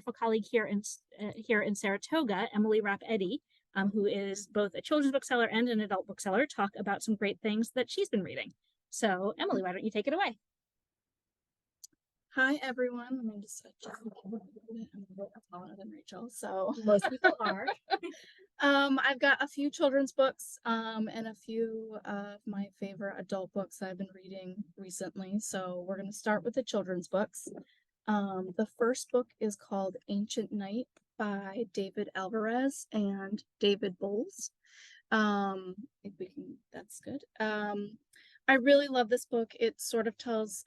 wonderful colleague here in Saratoga, Emily Rapp-Eddy, who is both a children's bookseller and an adult bookseller, talk about some great things that she's been reading. So, Emily, why don't you take it away? Hi, everyone. Let me just adjust the camera a little bit. I'm a little taller than Rachel, so most people are. I've got a few children's books and a few of my favorite adult books I've been reading recently. So we're going to start with the children's books. The first book is called Ancient Night by David Alvarez and David Bowles. If we can, that's good. I really love this book. It sort of tells,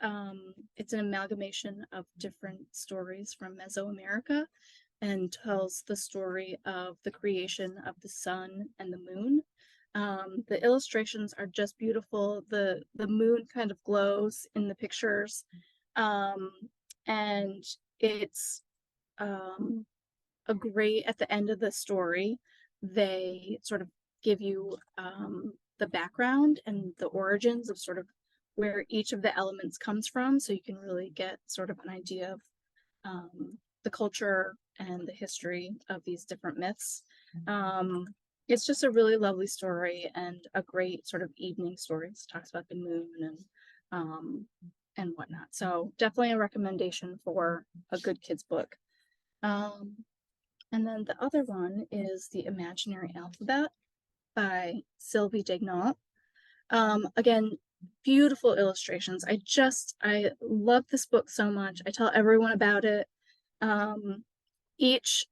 it's an amalgamation of different stories from Mesoamerica and tells the story of the creation of the sun and the moon. The illustrations are just beautiful. The moon kind of glows in the pictures. And it's a great, at the end of the story, they sort of give you the background and the origins of sort of where each of the elements comes from, so you can really get sort of an idea of the culture and the history of these different myths. It's just a really lovely story and a great sort of evening story. It talks about the moon and whatnot. So definitely a recommendation for a good kids book. And then the other one is The Imaginary Alphabet by Sylvie Dignot. Again, beautiful illustrations. I love this book so much. I tell everyone about it. Each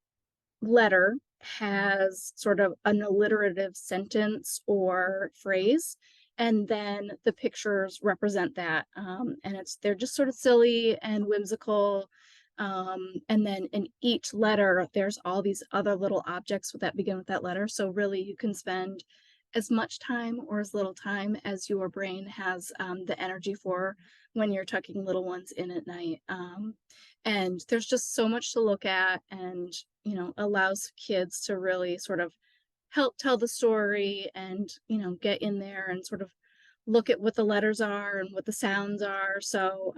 letter has sort of an alliterative sentence or phrase, and then the pictures represent that. And they're just sort of silly and whimsical. And then in each letter, there's all these other little objects that begin with that letter. So really you can spend as much time or as little time as your brain has the energy for when you're tucking little ones in at night. And there's just so much to look at, and, you know, allows kids to really sort of help tell the story and, you know, get in there and sort of look at what the letters are and what the sounds are. So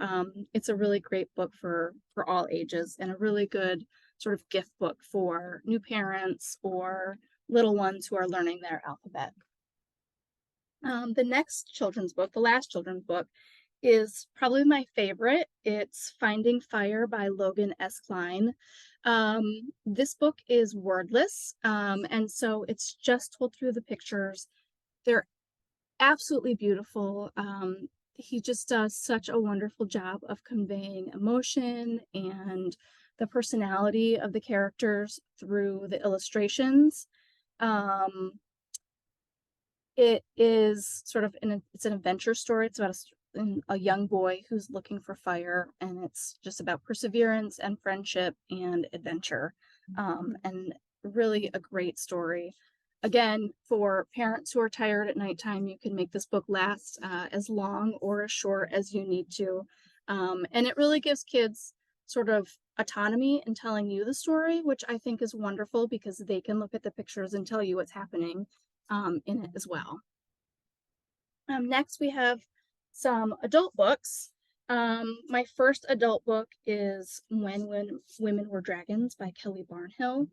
it's a really great book for all ages, and a really good sort of gift book for new parents or little ones who are learning their alphabet. The next children's book, the last children's book, is probably my favorite. It's Finding Fire by Logan S. Klein. This book is wordless, and so it's just told through the pictures. They're absolutely beautiful. He just does such a wonderful job of conveying emotion and the personality of the characters through the illustrations. It is sort of it's an adventure story. It's about a young boy who's looking for fire, and it's just about perseverance and friendship and adventure. And really a great story. Again, for parents who are tired at nighttime, you can make this book last as long or as short as you need to. And it really gives kids sort of autonomy in telling you the story, which I think is wonderful because they can look at the pictures and tell you what's happening in it as well. Next, we have some adult books. My first adult book is When Women Were Dragons by Kelly Barnhill.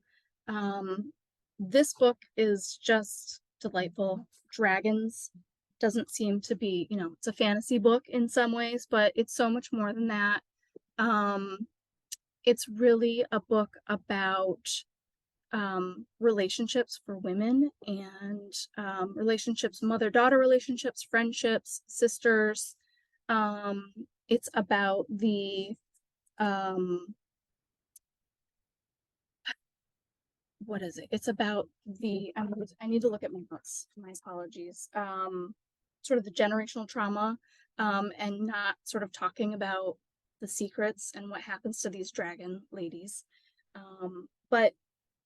This book is just delightful. Dragons doesn't seem to be, you know, it's a fantasy book in some ways, but it's so much more than that. It's really a book about relationships for women, and relationships, mother-daughter relationships, friendships, sisters. It's about the what is it? It's about the, I need to look at my notes, my apologies. Sort of the generational trauma, and not sort of talking about the secrets and what happens to these dragon ladies. But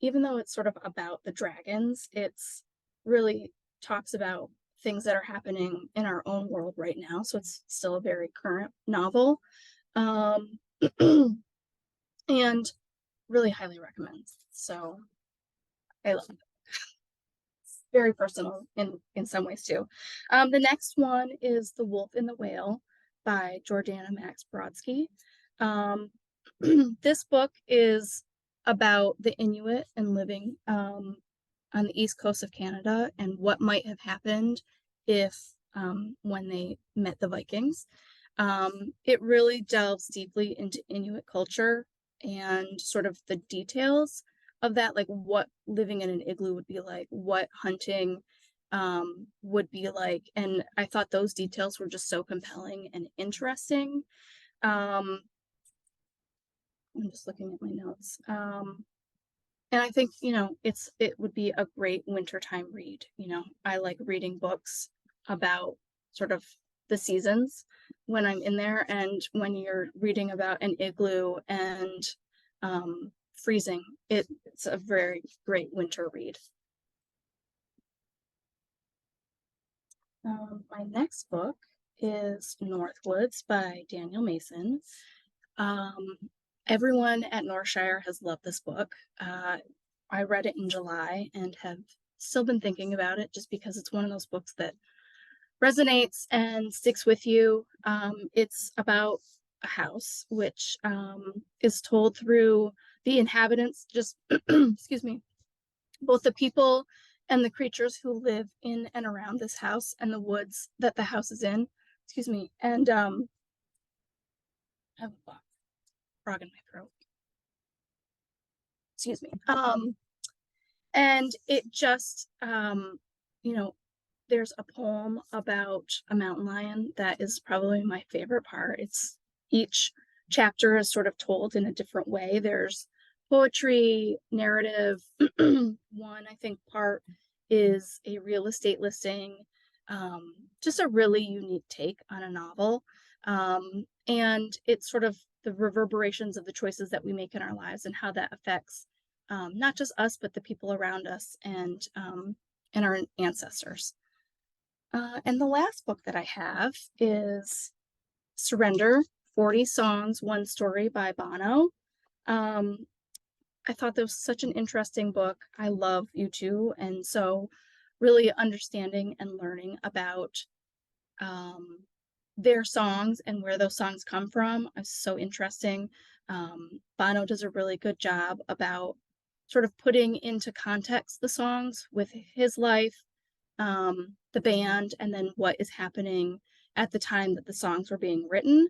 even though it's sort of about the dragons, it's really talks about things that are happening in our own world right now. So it's still a very current novel. And really highly recommend. So I love it. It's very personal in some ways too. The next one is The Wolf and the Whale by Jordana Max Brodsky. This book is about the Inuit and living on the east coast of Canada and what might have happened if when they met the Vikings. It really delves deeply into Inuit culture and sort of the details of that, like what living in an igloo would be like, what hunting would be like. And I thought those details were just so compelling and interesting. Um, I'm just looking at my notes. And I think, it would be a great wintertime read. I like reading books about sort of the seasons when I'm in there, and when you're reading about an igloo and freezing, it's a very great winter read. My next book is Northwoods by Daniel Mason. Um, Everyone at Northshire has loved this book. I read it in July and have still been thinking about it just because it's one of those books that resonates and sticks with you. It's about a house which is told through the inhabitants, just excuse me, both the people and the creatures who live in and around this house and the woods that the house is in. Excuse me. And I have a frog in my throat. Excuse me. And it just, there's a poem about a mountain lion that is probably my favorite part. It's each chapter is sort of told in a different way. There's poetry, narrative. One, I think, part is a real estate listing, just a really unique take on a novel. And it's sort of the reverberations of the choices that we make in our lives and how that affects not just us, but the people around us and our ancestors. And the last book that I have is Surrender, 40 Songs, One Story by Bono. I thought that was such an interesting book. I love U2, and so really understanding and learning about their songs and where those songs come from is so interesting. Bono does a really good job about sort of putting into context the songs with his life, the band, and then what is happening at the time that the songs were being written.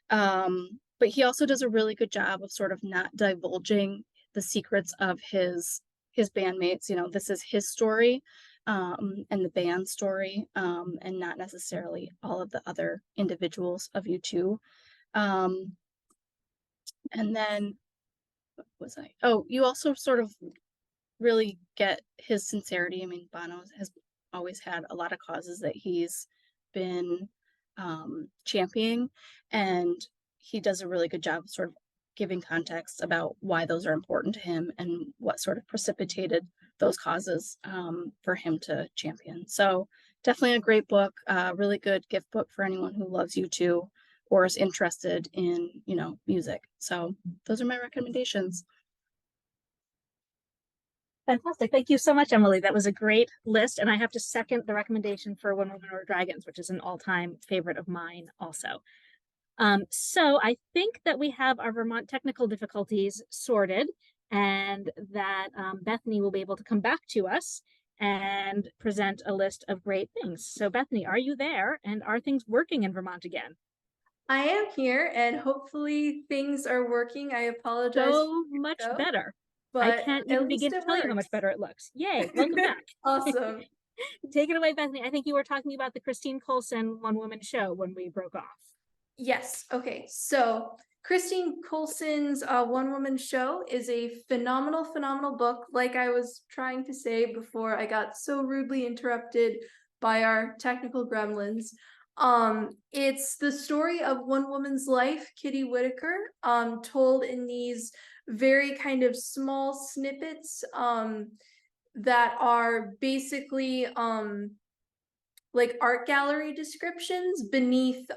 But he also does a really good job of sort of not divulging the secrets of his bandmates. This is his story, and the band story, and not necessarily all of the other individuals of U2. And then what was I? Oh, you also sort of really get his sincerity. I mean, Bono has always had a lot of causes that he's been championing, and he does a really good job of sort of giving context about why those are important to him and what sort of precipitated those causes for him to champion. So definitely a great book, really good gift book for anyone who loves U2 or is interested in, music. So those are my recommendations. Fantastic. Thank you so much, Emily. That was a great list. And I have to second the recommendation for When Women Were Dragons, which is an all-time favorite of mine also. So I think that we have our Vermont technical difficulties sorted, and that Bethany will be able to come back to us and present a list of great things. So Bethany, are you there? And are things working in Vermont again? I am here, and hopefully things are working. I apologize. So much better. I But can't at even least begin to it tell you how works. much better it looks. Yay, welcome back. Awesome. Take it away, Bethany. I think you were talking about the Christine Colson one-woman show when we broke off. Yes. Okay. So Christine Colson's One Woman Show is a phenomenal, phenomenal book. Like I was trying to say before I got so rudely interrupted by our technical gremlins. It's the story of one woman's life, Kitty Whitaker, told in these very kind of small snippets that are basically like art gallery descriptions beneath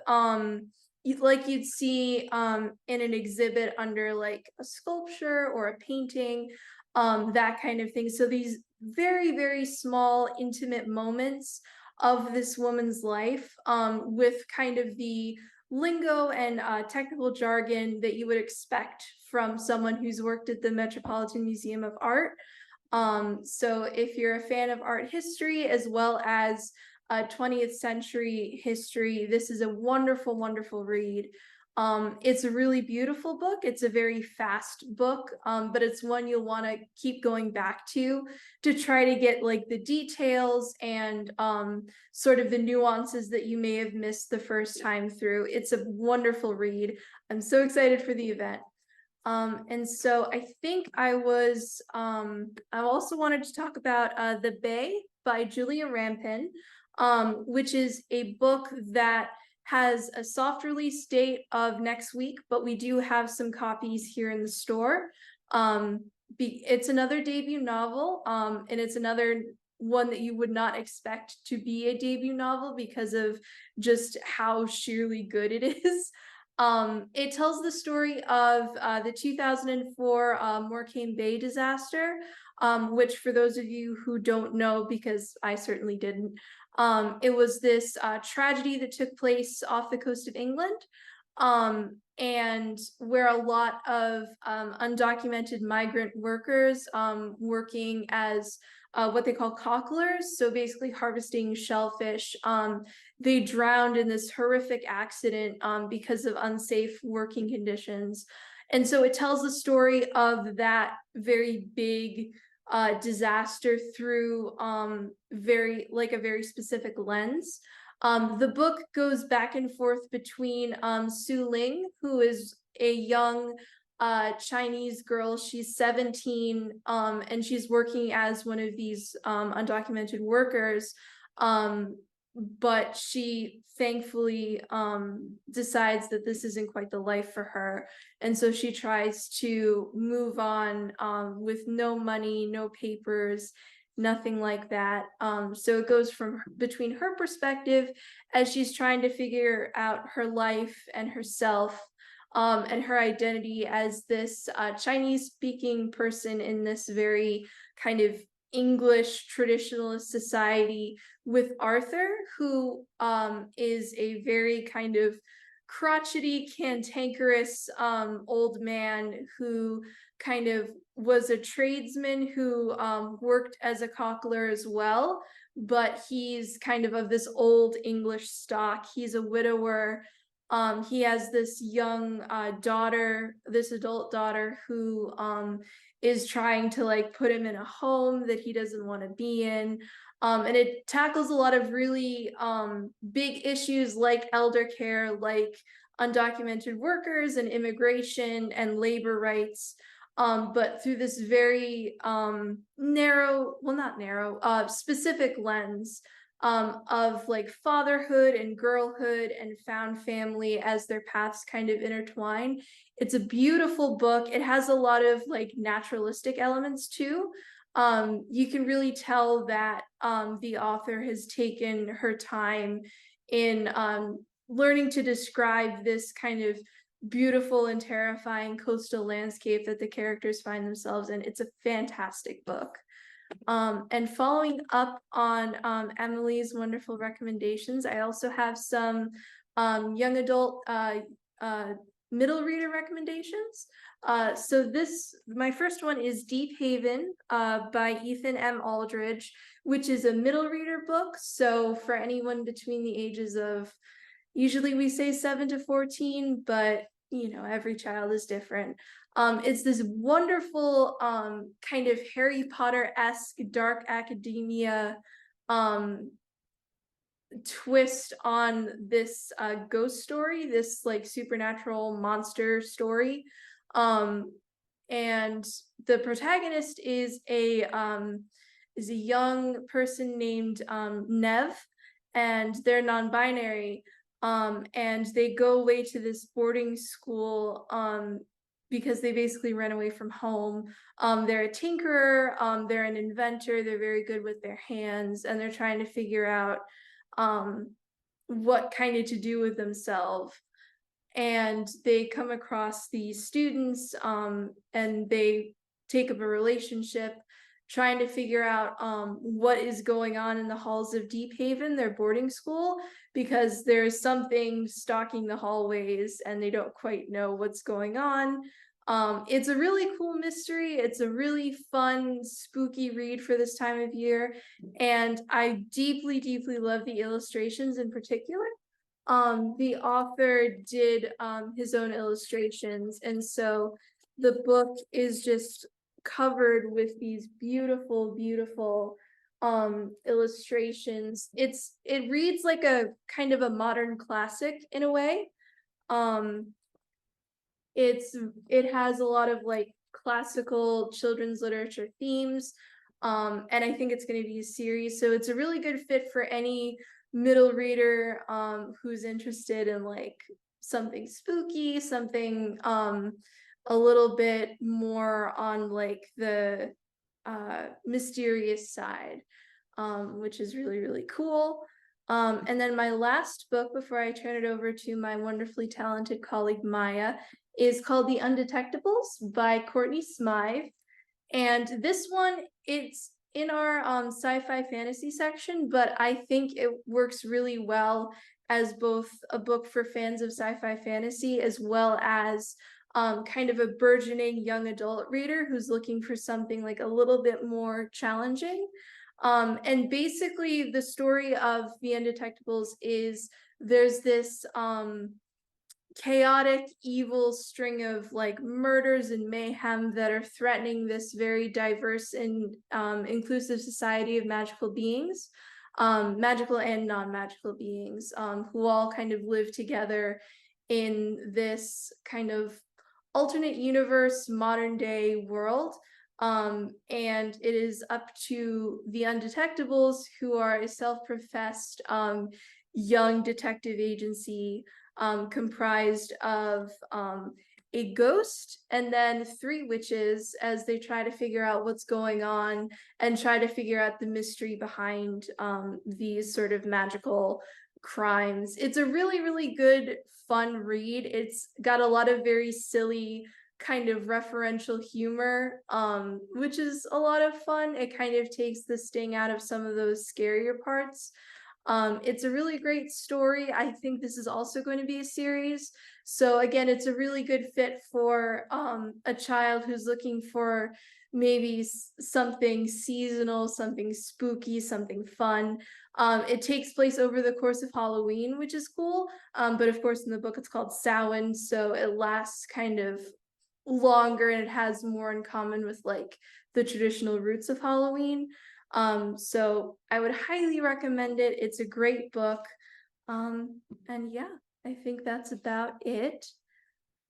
like you'd see in an exhibit under like a sculpture or a painting, that kind of thing. So these very, very small, intimate moments of this woman's life, with kind of the lingo and technical jargon that you would expect from someone who's worked at the Metropolitan Museum of Art. So if you're a fan of art history as well as 20th century history, this is a wonderful, wonderful read. It's a really beautiful book. It's a very fast book, but it's one you'll want to keep going back to try to get like the details and sort of the nuances that you may have missed the first time through. It's a wonderful read. I'm so excited for the event. And so I think I also wanted to talk about The Bay by Julia Rampin, which is a book that has a soft release date of next week, but we do have some copies here in the store. It's another debut novel, and it's another one that you would not expect to be a debut novel because of just how sheerly good it is. It tells the story of the 2004 Morecambe Bay disaster, which for those of you who don't know, because I certainly didn't, it was this tragedy that took place off the coast of England, and where a lot of undocumented migrant workers working as what they call cocklers, so basically harvesting shellfish, they drowned in this horrific accident because of unsafe working conditions. And so it tells the story of that very big disaster through a very specific lens. The book goes back and forth between Su Ling, who is a young Chinese girl. She's 17, and she's working as one of these undocumented workers. But she thankfully decides that this isn't quite the life for her. And so she tries to move on with no money, no papers, nothing like that. So it goes from between her perspective as she's trying to figure out her life and herself, and her identity as this Chinese speaking person in this very kind of English traditionalist society, with Arthur, who is a very kind of crotchety, cantankerous old man who kind of was a tradesman who worked as a cockler as well, but he's kind of this old English stock. He's a widower. He has this young daughter, this adult daughter, who is trying to like put him in a home that he doesn't want to be in. And it tackles a lot of really big issues like elder care, like undocumented workers and immigration and labor rights. But through this very specific lens of like fatherhood and girlhood and found family as their paths kind of intertwine. It's a beautiful book. It has a lot of like naturalistic elements too. You can really tell that the author has taken her time in learning to describe this kind of beautiful and terrifying coastal landscape that the characters find themselves in. It's a fantastic book. And following up on Emily's wonderful recommendations, I also have some young adult middle reader recommendations. So my first one is Deep Haven by Ethan M. Aldridge, which is a middle reader book. So for anyone between the ages of, usually we say 7 to 14, but you know, every child is different. It's this wonderful kind of Harry Potter-esque dark academia twist on this ghost story, this like supernatural monster story. And the protagonist is a young person named Nev, and they're non-binary. And they go away to this boarding school because they basically ran away from home. They're a tinkerer, they're an inventor, they're very good with their hands, and they're trying to figure out what kind of to do with themselves. And they come across these students, and they take up a relationship, trying to figure out what is going on in the halls of Deep Haven, their boarding school, because there's something stalking the hallways and they don't quite know what's going on. It's a really cool mystery. It's a really fun, spooky read for this time of year. And I deeply, deeply love the illustrations in particular. The author did his own illustrations, and so the book is just covered with these beautiful, beautiful illustrations. It reads like a kind of a modern classic in a way. Um, it has a lot of like classical children's literature themes. And I think it's going to be a series, so it's a really good fit for any middle reader who's interested in like something spooky, something a little bit more on like the mysterious side, which is really, really cool. And then my last book before I turn it over to my wonderfully talented colleague Maya is called The Undetectables by Courtney Smythe. And this one, it's in our sci-fi fantasy section, but I think it works really well as both a book for fans of sci-fi fantasy as well as kind of a burgeoning young adult reader who's looking for something like a little bit more challenging. And basically the story of The Undetectables is there's this chaotic, evil string of like murders and mayhem that are threatening this very diverse and inclusive society of magical beings, magical and non-magical beings, who all kind of live together in this kind of alternate universe, modern day world. And it is up to the Undetectables, who are a self-professed young detective agency comprised of a ghost and then 3 witches, as they try to figure out what's going on and try to figure out the mystery behind these sort of magical crimes. It's a really, really good, fun read. It's got a lot of very silly kind of referential humor, which is a lot of fun. It kind of takes the sting out of some of those scarier parts. It's a really great story. I think this is also going to be a series. So again, it's a really good fit for a child who's looking for maybe something seasonal, something spooky, something fun. It takes place over the course of Halloween, which is cool. But of course, in the book, it's called Samhain, so it lasts kind of longer and it has more in common with like the traditional roots of Halloween. So I would highly recommend it. It's a great book. And yeah, I think that's about it.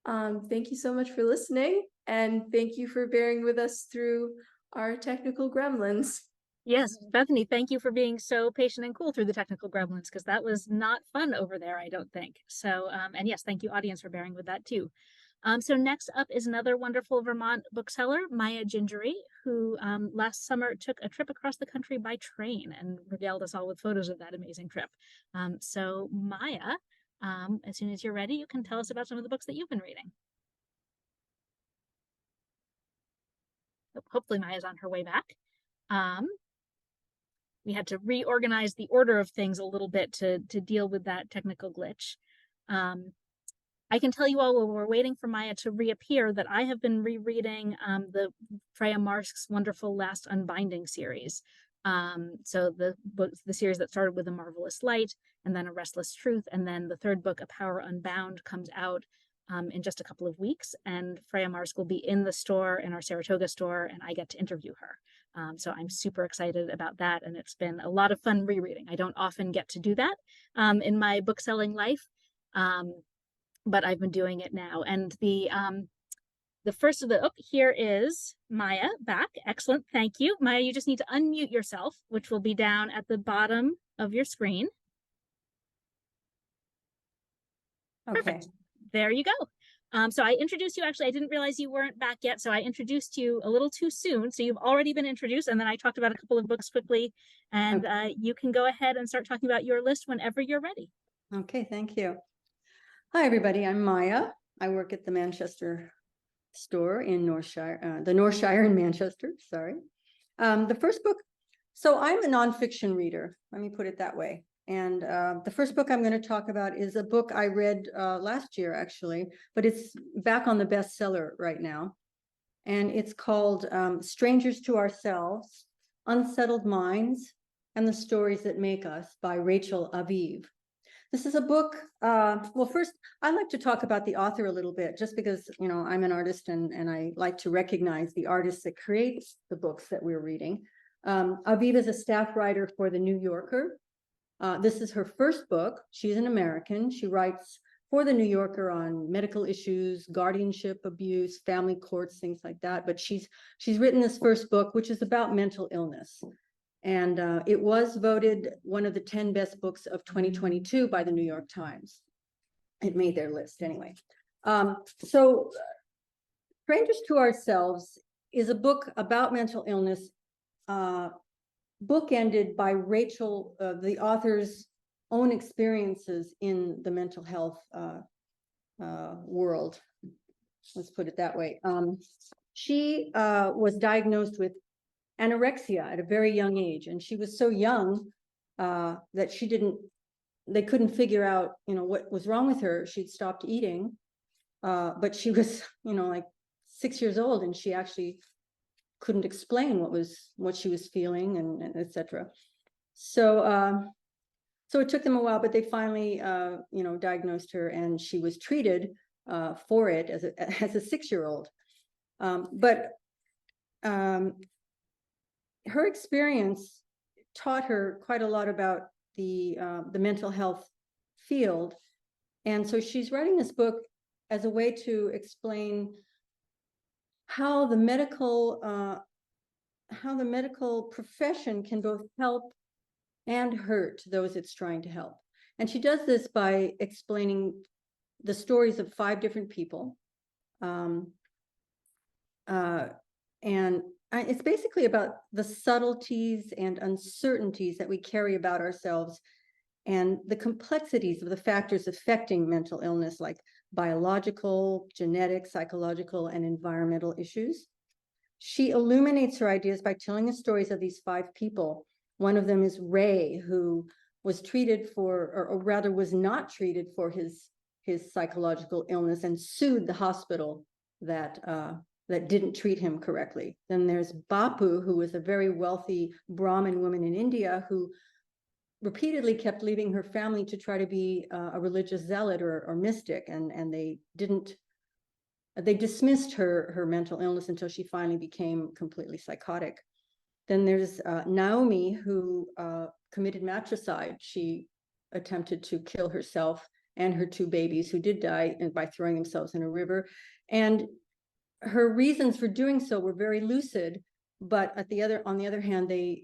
Thank you so much for listening, and thank you for bearing with us through our technical gremlins. Yes, Bethany, thank you for being so patient and cool through the technical gremlins, because that was not fun over there, I don't think. So, and yes, thank you, audience, for bearing with that too. So next up is another wonderful Vermont bookseller, Maya Gingery, who last summer took a trip across the country by train and regaled us all with photos of that amazing trip. So Maya, as soon as you're ready, you can tell us about some of the books that you've been reading. Hopefully Maya's on her way back. We had to reorganize the order of things a little bit to deal with that technical glitch. I can tell you all while we're waiting for Maya to reappear that I have been rereading the Freya Marsk's wonderful Last Unbinding series. So the series that started with A Marvelous Light and then A Restless Truth, and then the third book, A Power Unbound, comes out in just a couple of weeks, and Freya Marsk will be in the store, in our Saratoga store, and I get to interview her. So I'm super excited about that, and it's been a lot of fun rereading. I don't often get to do that in my book selling life, but I've been doing it now. And the first of the, here is Maya back. Excellent, thank you. Maya, you just need to unmute yourself, which will be down at the bottom of your screen. Okay. Perfect. There you go. So I introduced you, actually, I didn't realize you weren't back yet, so I introduced you a little too soon. So you've already been introduced, and then I talked about a couple of books quickly, and you can go ahead and start talking about your list whenever you're ready. Okay, thank you. Hi, everybody. I'm Maya. I work at the Manchester store in Northshire, the Northshire in Manchester, sorry. The first book, so I'm a nonfiction reader, let me put it that way. And the first book I'm going to talk about is a book I read last year, actually, but it's back on the bestseller right now. And it's called Strangers to Ourselves, Unsettled Minds, and the Stories That Make Us by Rachel Aviv. This is a book, well, first, I'd like to talk about the author a little bit, just because, you know, I'm an artist and I like to recognize the artists that create the books that we're reading. Aviv is a staff writer for The New Yorker. This is her first book. She's an American. She writes for The New Yorker on medical issues, guardianship abuse, family courts, things like that. But she's written this first book, which is about mental illness. And it was voted one of the 10 best books of 2022 by the New York Times. It made their list anyway. So Strangers to Ourselves is a book about mental illness, bookended by Rachel, the author's own experiences in the mental health world. Let's put it that way. She was diagnosed with anorexia at a very young age, and she was so young that they couldn't figure out, you know, what was wrong with her. She'd stopped eating, but she was, you know, like 6 years old, and she actually couldn't explain what she was feeling, and etc. So so it took them a while, but they finally you know, diagnosed her, and she was treated for it as a 6-year-old. But her experience taught her quite a lot about the mental health field. And so she's writing this book as a way to explain how the medical profession can both help and hurt those it's trying to help. And she does this by explaining the stories of 5 different people. And it's basically about the subtleties and uncertainties that we carry about ourselves and the complexities of the factors affecting mental illness, like biological, genetic, psychological, and environmental issues. She illuminates her ideas by telling the stories of these 5 people. One of them is Ray, who was treated for, or rather was not treated for his psychological illness and sued the hospital that didn't treat him correctly. Then there's Bapu, who was a very wealthy Brahmin woman in India who repeatedly kept leaving her family to try to be a religious zealot or mystic, and they dismissed her mental illness until she finally became completely psychotic. Then there's Naomi, who committed matricide. She attempted to kill herself and her 2 babies, who did die by throwing themselves in a river. And her reasons for doing so were very lucid, but on the other hand, they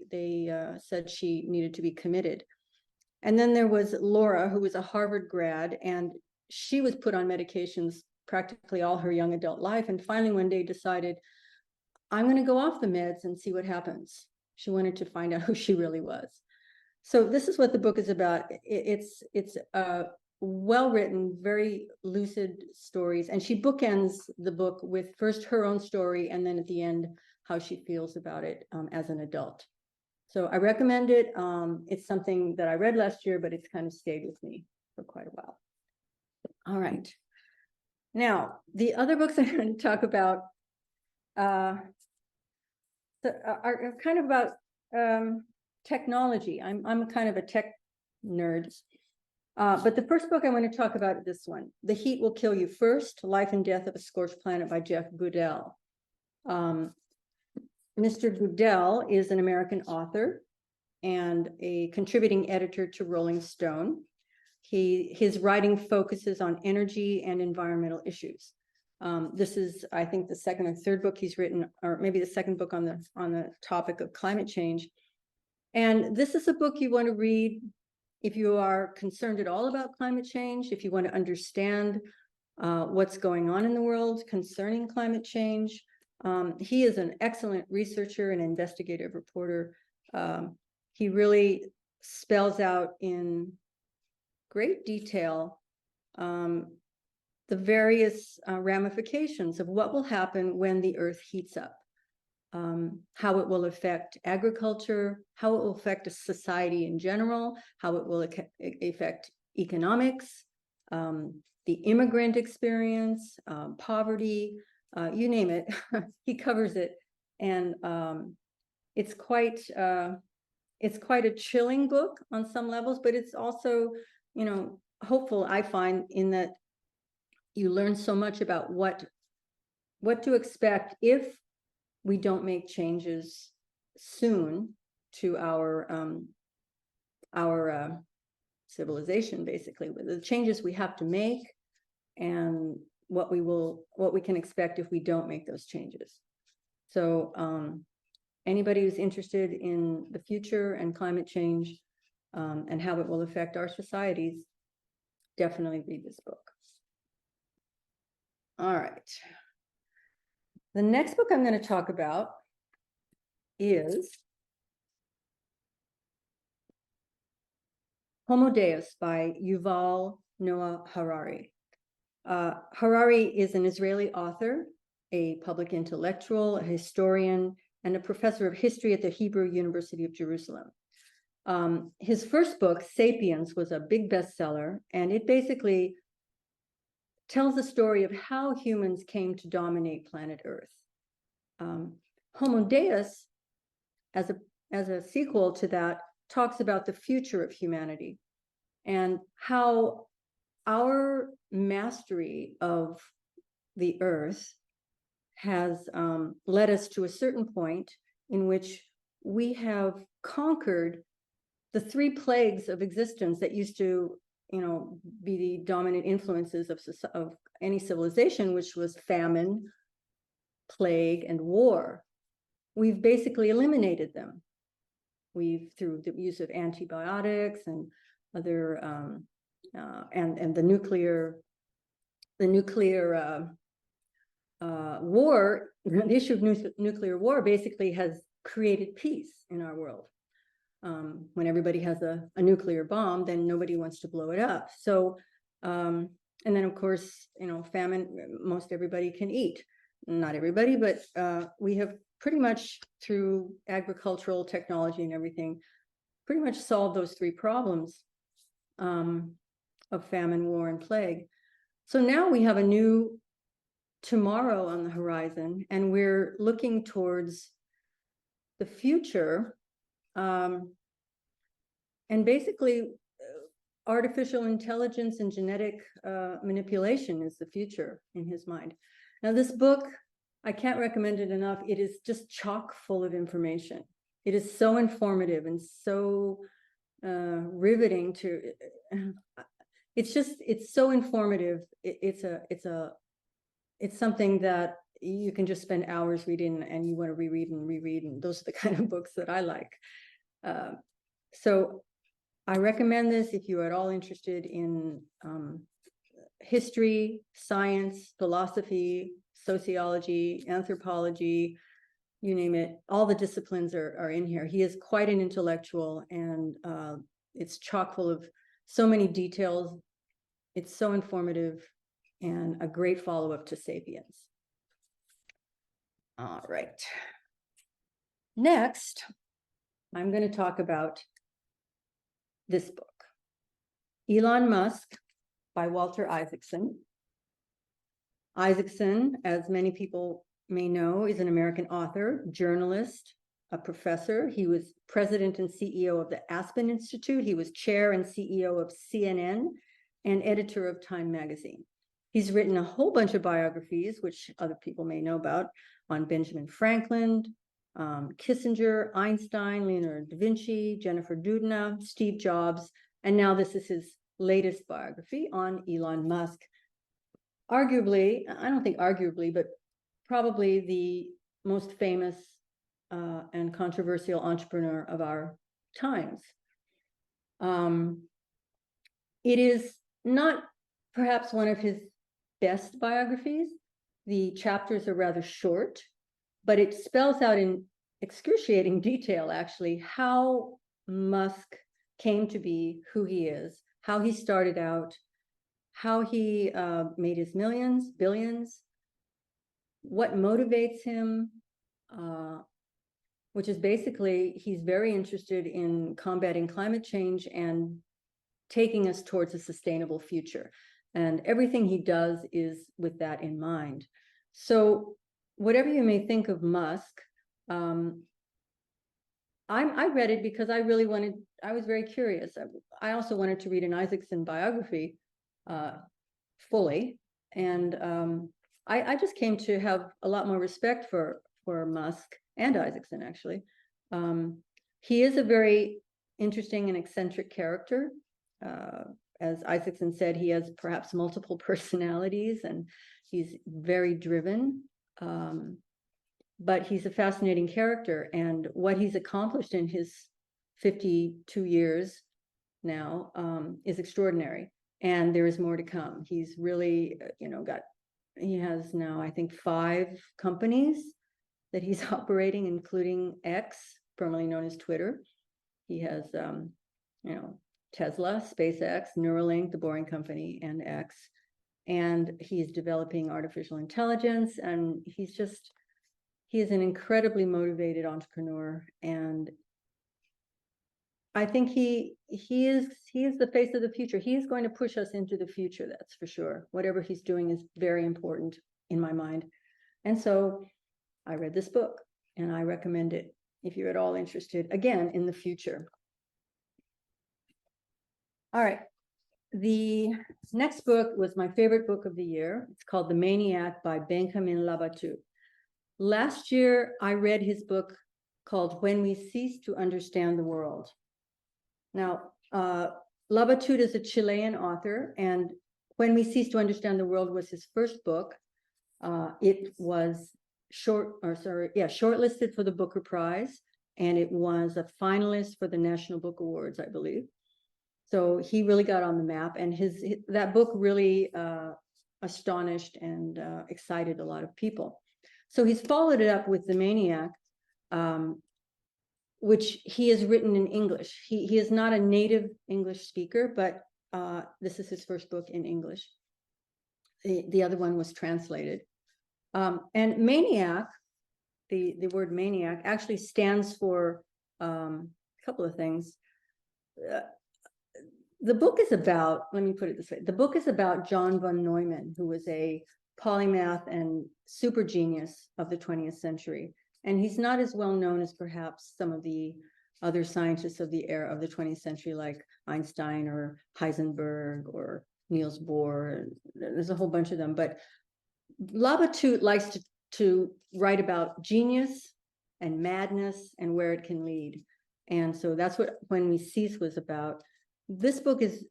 said she needed to be committed. And then there was Laura, who was a Harvard grad, and she was put on medications practically all her young adult life, and finally one day decided, I'm going to go off the meds and see what happens. She wanted to find out who she really was. So this is what the book is about. It's well-written, very lucid stories, and she bookends the book with first her own story, and then at the end how she feels about it as an adult. So I recommend it. It's something that I read last year, but it's kind of stayed with me for quite a while. All right. Now, the other books I'm going to talk about are kind of about technology. I'm kind of a tech nerd. But the first book I want to talk about is this one, The Heat Will Kill You First, Life and Death of a Scorched Planet by Jeff Goodell. Mr. Goodell is an American author and a contributing editor to Rolling Stone. His writing focuses on energy and environmental issues. This is, I think, the second or third book he's written, or maybe the second book on the topic of climate change. And this is a book you want to read if you are concerned at all about climate change, if you want to understand what's going on in the world concerning climate change. He is an excellent researcher and investigative reporter. He really spells out in great detail the various ramifications of what will happen when the Earth heats up. how it will affect agriculture, how it will affect a society in general, how it will affect economics, the immigrant experience, poverty, you name it, he covers it. And it's quite a chilling book on some levels, but it's also, you know, hopeful, I find, in that you learn so much about what to expect if we don't make changes soon to our civilization, basically, with the changes we have to make, and what we can expect if we don't make those changes. So anybody who's interested in the future and climate change and how it will affect our societies, definitely read this book. All right. The next book I'm going to talk about is Homo Deus by Yuval Noah Harari. Harari is an Israeli author, a public intellectual, a historian, and a professor of history at the Hebrew University of Jerusalem. His first book, Sapiens, was a big bestseller, and it basically tells the story of how humans came to dominate planet Earth. Homo Deus, as a sequel to that, talks about the future of humanity and how our mastery of the Earth has led us to a certain point in which we have conquered the 3 plagues of existence that used to, you know, be the dominant influences of any civilization, which was famine, plague, and war. We've basically eliminated them. Through the use of antibiotics and other and the nuclear war, the issue of nuclear war basically has created peace in our world. When everybody has a nuclear bomb, then nobody wants to blow it up. So, and then of course, you know, famine, most everybody can eat. Not everybody, but we have pretty much, through agricultural technology and everything, pretty much solved those 3 problems of famine, war, and plague. So now we have a new tomorrow on the horizon, and we're looking towards the future. And basically, artificial intelligence and genetic manipulation is the future in his mind. Now, this book, I can't recommend it enough. It is just chock full of information. It is so informative and so riveting to, it's so informative. It's something that you can just spend hours reading, and you want to reread and reread. And those are the kind of books that I like. So I recommend this if you're at all interested in history, science, philosophy, sociology, anthropology, you name it. All the disciplines are in here. He is quite an intellectual, and it's chock full of so many details. It's so informative, and a great follow-up to Sapiens. All right. Next, I'm going to talk about this book, Elon Musk by Walter Isaacson. Isaacson, as many people may know, is an American author, journalist, a professor. He was president and CEO of the Aspen Institute. He was chair and CEO of CNN and editor of Time magazine. He's written a whole bunch of biographies, which other people may know about, on Benjamin Franklin, Kissinger, Einstein, Leonardo da Vinci, Jennifer Doudna, Steve Jobs, and now this is his latest biography on Elon Musk. Arguably, I don't think arguably, but probably the most famous and controversial entrepreneur of our times. It is not perhaps one of his best biographies. The chapters are rather short, but it spells out in excruciating detail, actually, how Musk came to be who he is, how he started out, how he made his millions, billions, what motivates him, which is basically, he's very interested in combating climate change and taking us towards a sustainable future. And everything he does is with that in mind. So whatever you may think of Musk, I read it because I really wanted, I was very curious. I also wanted to read an Isaacson biography fully. And I just came to have a lot more respect for Musk and Isaacson, actually. He is a very interesting and eccentric character. As Isaacson said, he has perhaps multiple personalities and he's very driven. But he's a fascinating character, and what he's accomplished in his 52 years now is extraordinary, and there is more to come. He's really, he has now, I think, 5 companies that he's operating, including X, formerly known as Twitter. He has, Tesla, SpaceX, Neuralink, the Boring Company, and X. And he's developing artificial intelligence, and he is an incredibly motivated entrepreneur, and I think he is the face of the future. He is going to push us into the future, that's for sure. Whatever he's doing is very important in my mind. And so I read this book and I recommend it if you're at all interested, again, in the future. All right. The next book was my favorite book of the year. It's called The Maniac by Benjamin Labatut. Last year, I read his book called When We Cease to Understand the World. Now, Labatut is a Chilean author, and When We Cease to Understand the World was his first book. It was shortlisted for the Booker Prize, and it was a finalist for the National Book Awards, I believe. So he really got on the map, and that book really astonished and excited a lot of people. So he's followed it up with The Maniac, which he has written in English. He is not a native English speaker, but this is his first book in English. The other one was translated. And Maniac, the word Maniac actually stands for a couple of things. The book is about, let me put it this way, the book is about John von Neumann, who was a polymath and super genius of the 20th century. And he's not as well known as perhaps some of the other scientists of the era of the 20th century, like Einstein or Heisenberg or Niels Bohr. There's a whole bunch of them. But Labatut likes to write about genius and madness and where it can lead. And so that's what When We Cease was about. This book is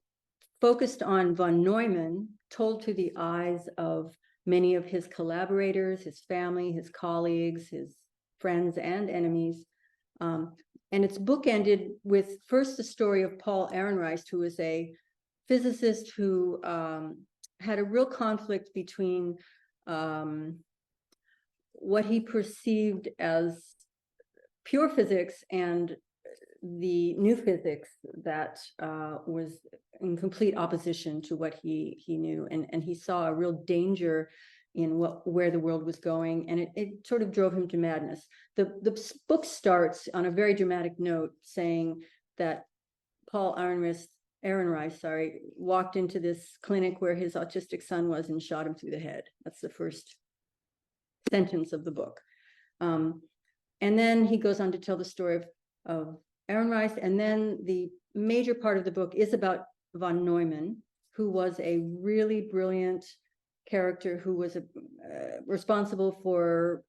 focused on von Neumann, told to the eyes of many of his collaborators, his family, his colleagues, his friends and enemies. And it's bookended with first the story of Paul Ehrenreich, who was a physicist who had a real conflict between what he perceived as pure physics and the new physics that was in complete opposition to what he knew, and he saw a real danger in where the world was going, and it sort of drove him to madness. The book starts on a very dramatic note saying that Paul Ehrenreich, walked into this clinic where his autistic son was and shot him through the head. That's the first sentence of the book. And then he goes on to tell the story of Ehrenreich, and then the major part of the book is about von Neumann, who was a really brilliant character who was responsible for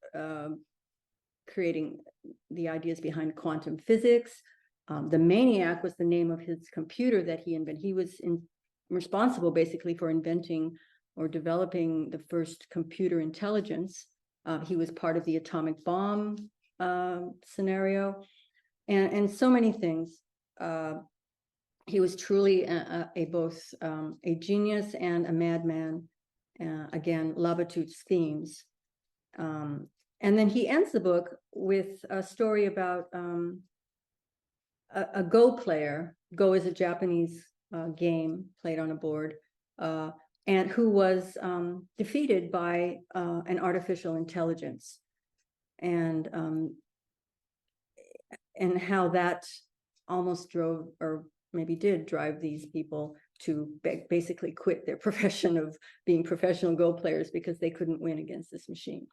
creating the ideas behind quantum physics. The Maniac was the name of his computer that he invented. He was responsible basically for inventing or developing the first computer intelligence. He was part of the atomic bomb scenario, and so many things. He was truly both a genius and a madman. Again, Labatut's themes. And then he ends the book with a story about a Go player. Go is a Japanese game played on a board, and who was defeated by an artificial intelligence. and how that almost drove, or maybe did drive, these people to basically quit their profession of being professional Go players because they couldn't win against this machine.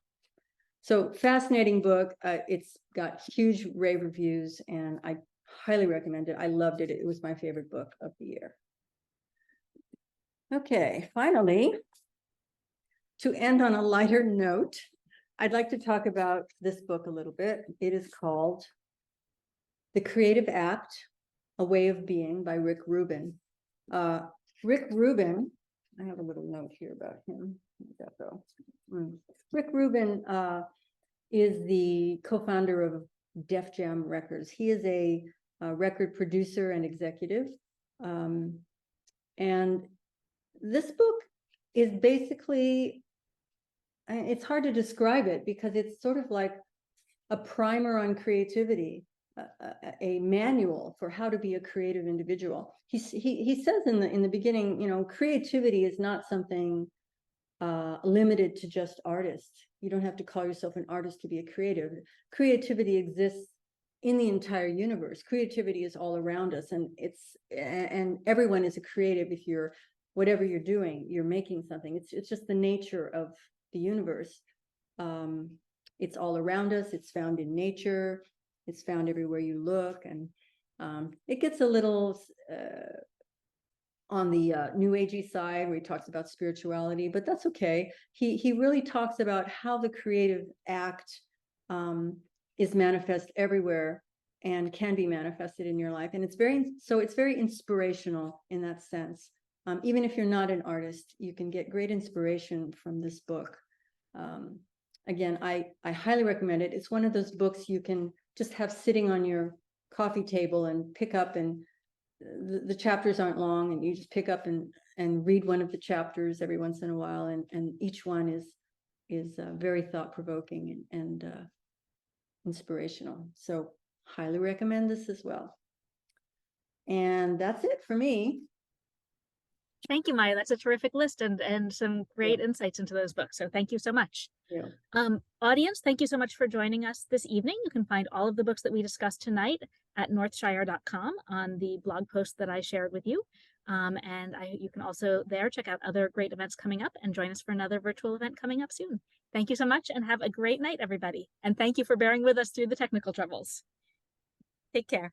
So fascinating book. It's got huge rave reviews, and I highly recommend it. I loved it. It was my favorite book of the year. Okay, finally, to end on a lighter note, I'd like to talk about this book a little bit. It is called The Creative Act, A Way of Being by Rick Rubin. Rick Rubin, I have a little note here about him. Where'd that go? Rick Rubin is the co-founder of Def Jam Records. He is a record producer and executive. And this book is basically, it's hard to describe it because it's sort of like a primer on creativity, a manual for how to be a creative individual. He says in the beginning, you know, creativity is not something limited to just artists. You don't have to call yourself an artist to be a creative. Creativity exists in the entire universe. Creativity is all around us, and everyone is a creative. If you're, whatever you're doing, you're making something. It's just the nature of the universe. It's all around us. It's found in nature. It's found everywhere you look, and it gets a little on the new agey side where he talks about spirituality, but that's okay. He really talks about how the creative act is manifest everywhere and can be manifested in your life, and it's very inspirational in that sense. Even if you're not an artist, you can get great inspiration from this book. Again, I highly recommend it. It's one of those books you can just have sitting on your coffee table and pick up, and the chapters aren't long, and you just pick up and read one of the chapters every once in a while, and each one is very thought-provoking and inspirational. So highly recommend this as well. And that's it for me. Thank you, Maya. That's a terrific list and some great insights into those books. So thank you so much. Yeah. Audience, thank you so much for joining us this evening. You can find all of the books that we discussed tonight at northshire.com on the blog post that I shared with you. You can also there check out other great events coming up and join us for another virtual event coming up soon. Thank you so much and have a great night, everybody. And thank you for bearing with us through the technical troubles. Take care.